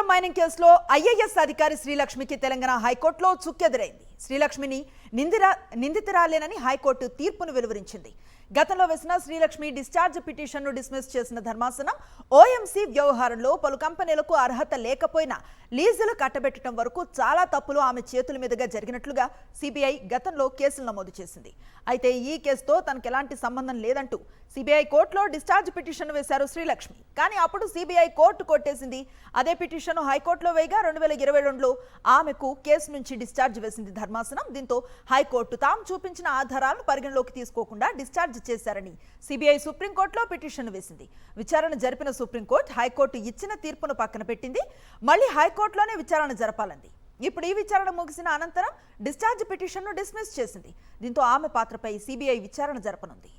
Mining కేసులో IAS అధికారి శ్రీలక్ష్మికి తెలంగాణ హైకోర్టులో చుక్కెదురైంది. శ్రీలక్ష్మిని నిందితురాలేనని హైకోర్టు తీర్పును వెలువరించింది. గతంలో వేసిన శ్రీలక్ష్మి డిశ్చార్జ్ పిటిషన్ను డిస్మిస్ చేసిన ధర్మాసనం ఓఎంసీ వ్యవహారంలో పలు కంపెనీలకు అర్హత లేకపోయినా లీజులు కట్టబెట్టడం వరకు చాలా తప్పులు ఆమె చేతుల మీదుగా జరిగినట్లుగా సిబిఐ గతంలో కేసులు నమోదు చేసింది. అయితే ఈ కేసుతో తనకు ఎలాంటి సంబంధం లేదంటూ సిబిఐ కోర్టులో డిశ్చార్జ్ పిటిషన్ వేశారు శ్రీలక్ష్మి. కానీ అప్పుడు సిబిఐ కోర్టు కొట్టేసింది. అదే పిటిషన్ హైకోర్టులో వేయగా 2022లో ఆమెకు కేసు నుంచి డిశ్చార్జ్ వేసింది ధర్మాసనం. దీంతో హైకోర్టు తాము చూపించిన ఆధారాలను పరిగణలోకి తీసుకోకుండా డిశ్చార్జ్ చేశారని సిబిఐ సుప్రీంకోర్టులో పిటిషన్ వేసింది. విచారణ జరిపిన సుప్రీంకోర్టు హైకోర్టు ఇచ్చిన తీర్పును పక్కన పెట్టింది. మళ్లీ హైకోర్టులోనే విచారణ జరపాలంది. ఇప్పుడు ఈ విచారణ ముగిసిన అనంతరం డిశ్చార్జ్ పిటిషన్ను డిస్మిస్ చేసింది. దీంతో ఆమె పాత్రపై సిబిఐ విచారణ జరపనుంది.